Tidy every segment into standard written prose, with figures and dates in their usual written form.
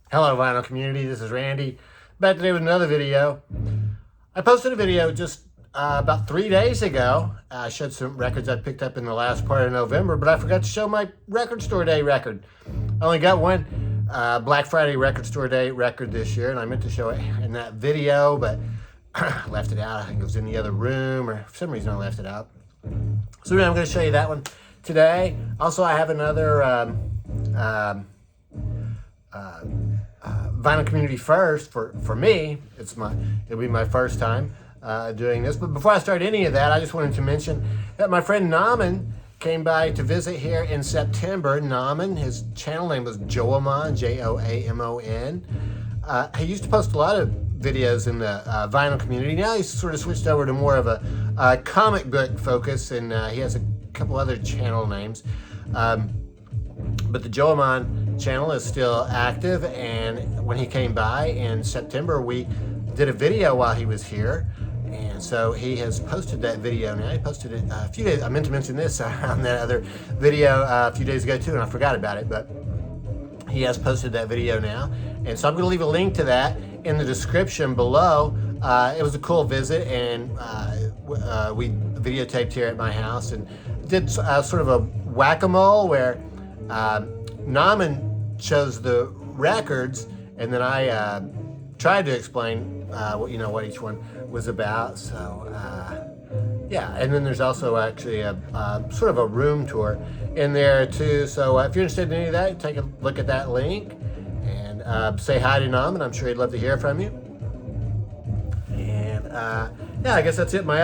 Hello vinyl community, this is Randy, back today with another video. I posted a video just about 3 days ago. I showed some records I picked up in the last part of November, but I forgot to show my record store day record. I only got one Black Friday record store day record this year, and I meant to show it in that video, but I left it out. I think it was in the other room, or for some reason I left it out. So I'm going to show you that one today. Also, I have another vinyl community first for me. It'll be my first time doing this. But before I start any of that, I just wanted to mention that my friend Nauman came by to visit here in September. Nauman, his channel name was Joamon, Joamon. He used to post a lot of videos in the vinyl community. Now he's sort of switched over to more of a comic book focus, and he has a couple other channel names. But the Joamon channel is still active, and when he came by in September, we did a video while he was here, and so he has posted that video now. He posted it a few days. I meant to mention this on that other video a few days ago too, and I forgot about it, but he has posted that video now, and so I'm going to leave a link to that in the description below. It was a cool visit, and we videotaped here at my house and did sort of a whack-a-mole where Nauman chose the records, and then I tried to explain what each one was about. So yeah, and then there's also actually a sort of a room tour in there too. So if you're interested in any of that, take a look at that link and say hi to Nauman. I'm sure he'd love to hear from you. And yeah, I guess that's it. My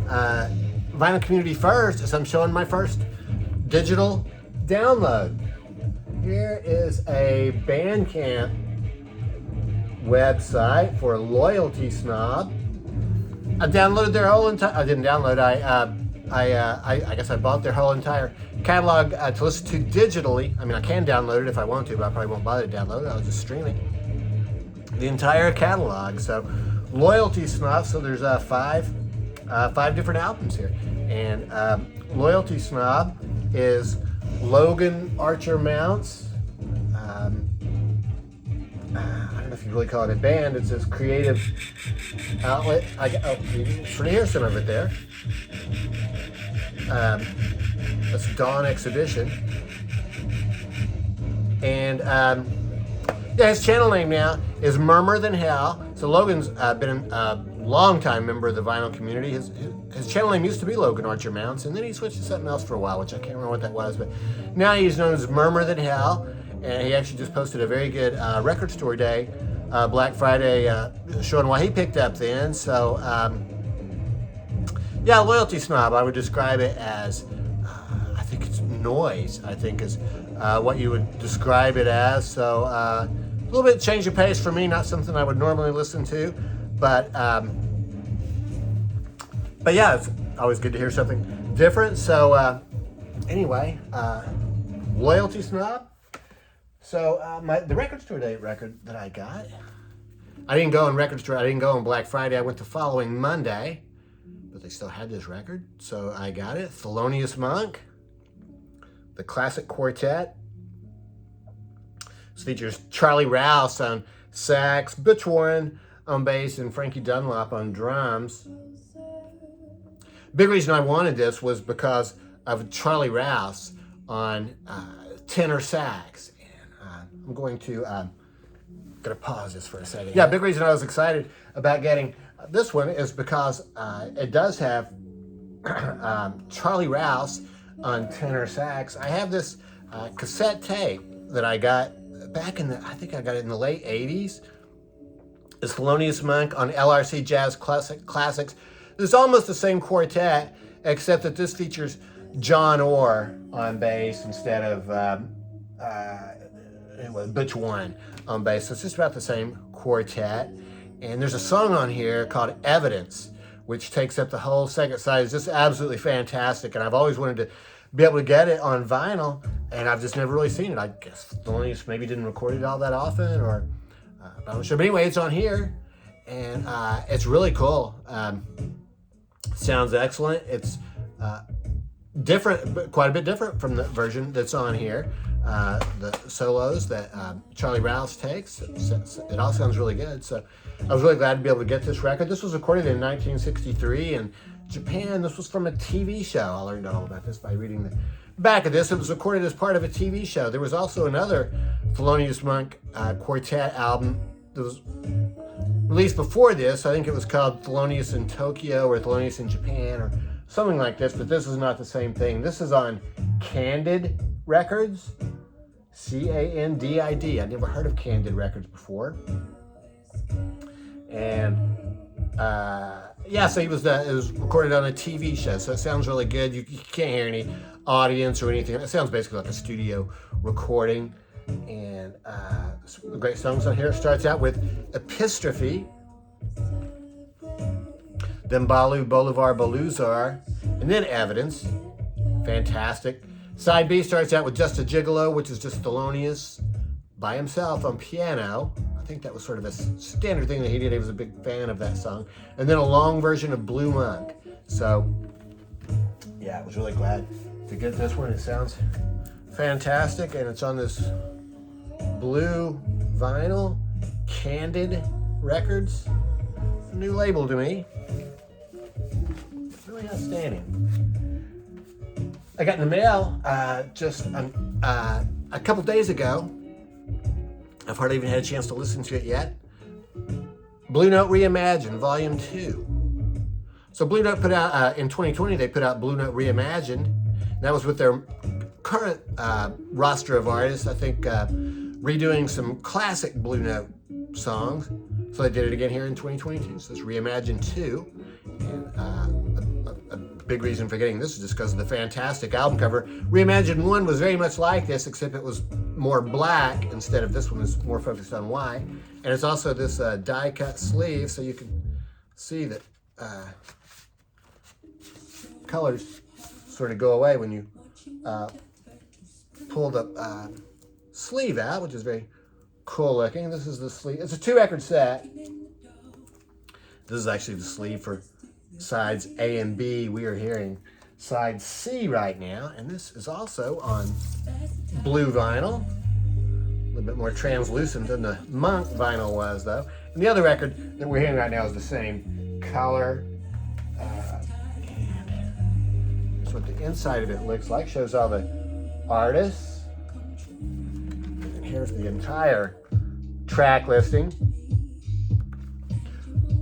vinyl community first is I'm showing my first digital download. Here is a Bandcamp website for Loyalty Snob. I downloaded their whole entire. I didn't download. I guess I bought their whole entire catalog to listen to digitally. I mean, I can download it if I want to, but I probably won't bother to download it. I'll just stream it. The entire catalog. So, Loyalty Snob. So there's five different albums here, and Loyalty Snob is Logan Archer Mounts. I don't know if you really call it a band. It's this creative outlet. You can sort of hear some of it there. That's Dawn Exhibition. And yeah, his channel name now is Murmur Than Hell. So Logan's been a long-time member of the vinyl community. His channel name used to be Logan Archer Mounts, and then he switched to something else for a while, which I can't remember what that was, but now he's known as Murmur Than Hell, and he actually just posted a very good record store day, Black Friday, showing what he picked up then. So yeah, Loyalty Snob, I would describe it as, I think it's noise, I think is what you would describe it as. So a little bit change of pace for me, not something I would normally listen to, but yeah, it's always good to hear something different. So anyway, Loyalty Snob. So the record store day record that I got, I didn't go on record store. I didn't go on Black Friday. I went the following Monday, but they still had this record, so I got it. Thelonious Monk, the classic Quartet. This features Charlie Rouse on sax, Butch Warren on bass, and Frankie Dunlop on drums. Big reason I wanted this was because of Charlie Rouse on tenor sax. And I'm going to pause this for a second. Yeah, big reason I was excited about getting this one is because it does have Charlie Rouse on tenor sax. I have this cassette tape that I got back I think I got it in the late 80s. It's Thelonious Monk on LRC Jazz Classics. It's almost the same quartet, except that this features John Orr on bass instead of Butch Warren on bass. So it's just about the same quartet. And there's a song on here called Evidence, which takes up the whole second side. It's just absolutely fantastic, and I've always wanted to be able to get it on vinyl, and I've just never really seen it. I guess Thelonious maybe didn't record it all that often, or I'm not sure. But anyway, it's on here, and it's really cool. Sounds excellent. It's different, but quite a bit different from the version that's on here. the solos that Charlie Rouse takes. It all sounds really good. So I was really glad to be able to get this record. This was recorded in 1963 in Japan. This was from a TV show. I learned all about this by reading the back of this. It was recorded as part of a TV show. There was also another Thelonious Monk Quartet album that was released before this. I think it was called Thelonious in Tokyo or Thelonious in Japan or something like this, but this is not the same thing. This is on Candid Records, Candid. I never heard of Candid Records before. And yeah, so it was recorded on a TV show, so it sounds really good. You can't hear any audience or anything. It sounds basically like a studio recording. And some great songs on here. It starts out with Epistrophe, then Balu, Bolivar, Baluzar, and then Evidence. Fantastic. Side B starts out with Just a Gigolo, which is just Thelonious by himself on piano. I think that was sort of a standard thing that he did. He was a big fan of that song. And then a long version of Blue Monk. So, yeah, I was really glad to get this one. It sounds fantastic, and it's on this blue vinyl, Candid Records. It's a new label to me. It's really outstanding. I got in the mail just a couple days ago. I've hardly even had a chance to listen to it yet. Blue Note Reimagined, Volume 2. So Blue Note put out, in 2020, they put out Blue Note Reimagined. That was with their current roster of artists, I think redoing some classic Blue Note songs. So they did it again here in 2022. So it's Reimagined 2. And a big reason for getting this is just because of the fantastic album cover. Reimagined 1 was very much like this, except it was more black instead of this one is more focused on white. And it's also this die-cut sleeve, so you can see that colors sort of go away when you pull the sleeve out, which is very cool looking. This is the sleeve. It's a 2-record set. This is actually the sleeve for sides A and B. We are hearing side C right now, and this is also on blue vinyl. A little bit more translucent than the Monk vinyl was, though. And the other record that we're hearing right now is the same color. And that's what the inside of it looks like. Shows all the artists. And here's the entire track listing.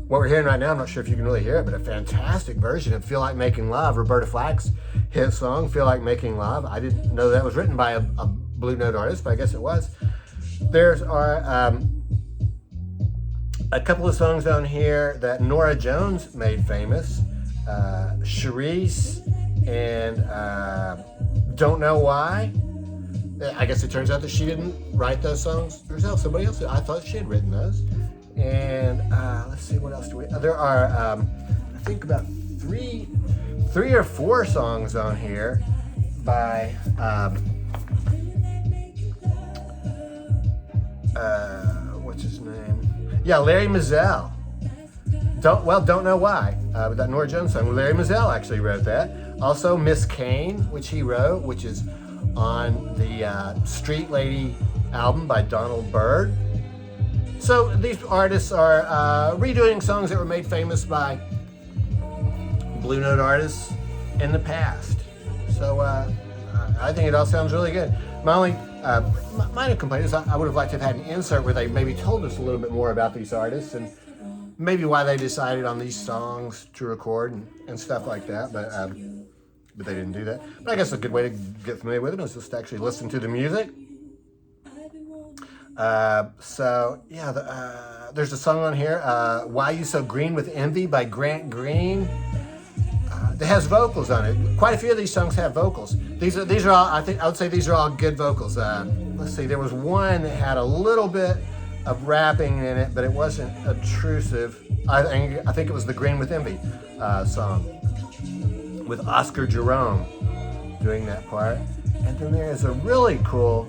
What we're hearing right now, I'm not sure if you can really hear it, but a fantastic version of Feel Like Making Love, Roberta Flack's hit song, Feel Like Making Love. I didn't know that was written by a Blue Note artist, but I guess it was. There's a couple of songs on here that Norah Jones made famous. Charisse and Don't Know Why. I guess it turns out that she didn't write those songs herself. Somebody else did. I thought she had written those. And let's see, what else do we... There are, I think, about three or four songs on here by... what's his name? Yeah, Larry Mizell. Don't Know Why. With that Norah Jones song. Larry Mizell actually wrote that. Also, Miss Kane, which he wrote, which is on the Street Lady album by Donald Byrd. So these artists are redoing songs that were made famous by Blue Note artists in the past. So I think it all sounds really good. My only minor complaint is I would have liked to have had an insert where they maybe told us a little bit more about these artists and maybe why they decided on these songs to record and stuff like that. But they didn't do that. But I guess a good way to get familiar with them is just to actually listen to the music. So yeah, there's a song on here, Why You So Green with Envy by Grant Green. That has vocals on it. Quite a few of these songs have vocals. These are all, I would say these are all good vocals. Let's see, there was one that had a little bit of rapping in it, but it wasn't obtrusive. I think it was the Green with Envy song with Oscar Jerome doing that part. And then there's a really cool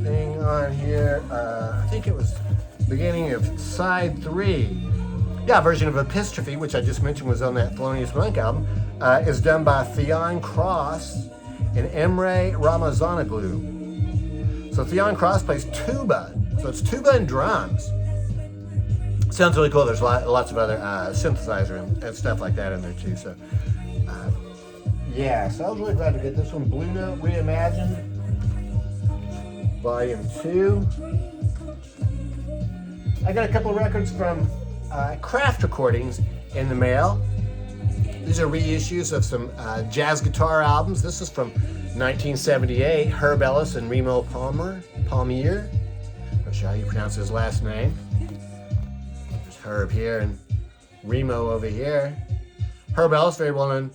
thing on here. I think it was beginning of side 3. Yeah, a version of Epistrophe, which I just mentioned was on that Thelonious Monk album, is done by Theon Cross and Emre Ramazanoglu. So Theon Cross plays tuba. So it's tuba and drums. Sounds really cool. There's lots of other synthesizer and stuff like that in there too. So yeah, so I was really glad to get this one. Blue Note Reimagined, Volume 2. I got a couple records from Craft Recordings in the mail. These are reissues of some jazz guitar albums. This is from 1978, Herb Ellis and Remo Palmier. Not sure how you pronounce his last name. There's Herb here and Remo over here. Herb Ellis, very well-known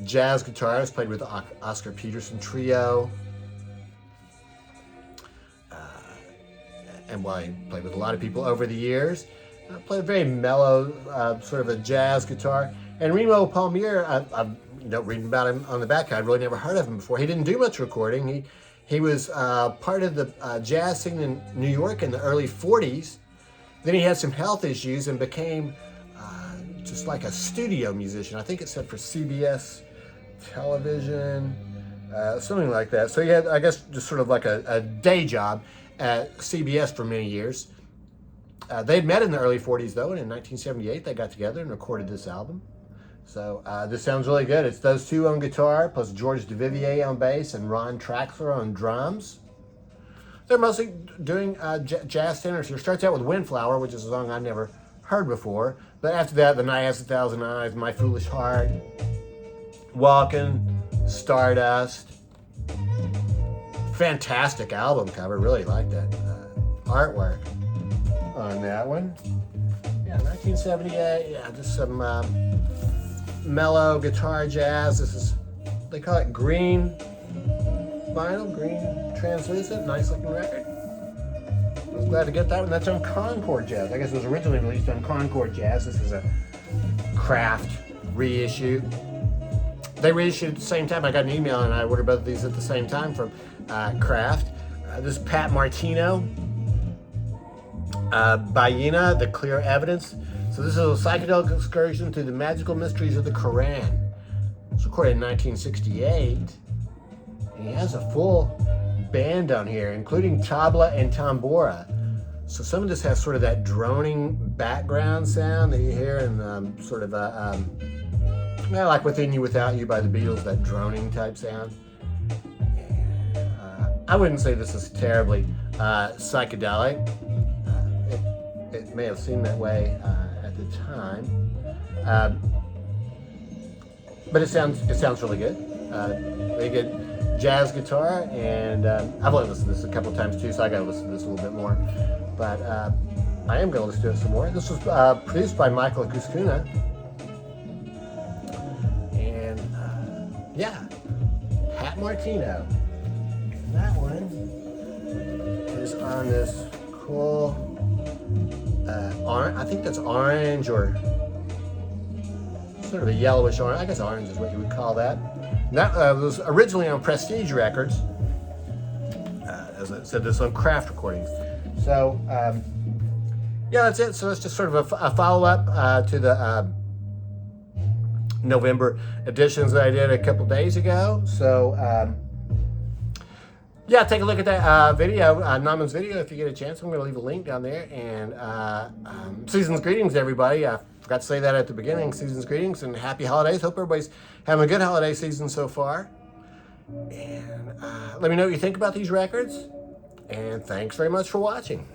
jazz guitarist, played with the Oscar Peterson Trio. And while he played with a lot of people over the years, played a very mellow, sort of a jazz guitar. And Remo Palmier, I've reading about him on the back, I'd really never heard of him before. He didn't do much recording. He was part of the jazz scene in New York in the early 40s. Then he had some health issues and became just like a studio musician. I think it said for CBS television, something like that. So he had, I guess, just sort of like a day job at CBS for many years. They'd met in the early 40s, though, and in 1978 they got together and recorded this album. So this sounds really good. It's those two on guitar, plus George Duvivier on bass and Ron Traxler on drums. They're mostly doing jazz standards here. Starts out with Windflower, which is a song I've never heard before. But after that, The Night Has 1,000 Eyes, My Foolish Heart, Walkin', Stardust. Fantastic album cover. Really like that artwork on that one. Yeah, 1978. Yeah, just some mellow guitar jazz. This is, they call it green vinyl, green translucent. Nice looking record. I was glad to get that one. That's on Concord Jazz. I guess it was originally released on Concord Jazz. This is a Craft reissue. They reissued at the same time. I got an email and I ordered both of these at the same time from Craft. This is Pat Martino. Baiyina, The Clear Evidence. So this is a psychedelic excursion through the magical mysteries of the Quran. It was recorded in 1968. And he has a full band on here, including tabla and tambora. So some of this has sort of that droning background sound that you hear in sort of a, like Within You, Without You by the Beatles, that droning type sound. I wouldn't say this is terribly psychedelic. It may have seemed that way at the time, but it sounds really good. Really good jazz guitar, and I've only listened to this a couple of times too, so I got to listen to this a little bit more. But I am going to listen to it some more. This was produced by Michael Guskuna, and yeah, Pat Martino. And that one is on this cool. I think that's orange or sort of a yellowish orange. I guess orange is what you would call that. And that was originally on Prestige Records. As I said, this on Craft Recordings. So, yeah, that's it. So it's just sort of a follow-up to the November editions that I did a couple days ago. So, yeah, take a look at that video, Naman's video, if you get a chance. I'm going to leave a link down there. And season's greetings, everybody. I forgot to say that at the beginning. Season's greetings and happy holidays. Hope everybody's having a good holiday season so far. And let me know what you think about these records. And thanks very much for watching.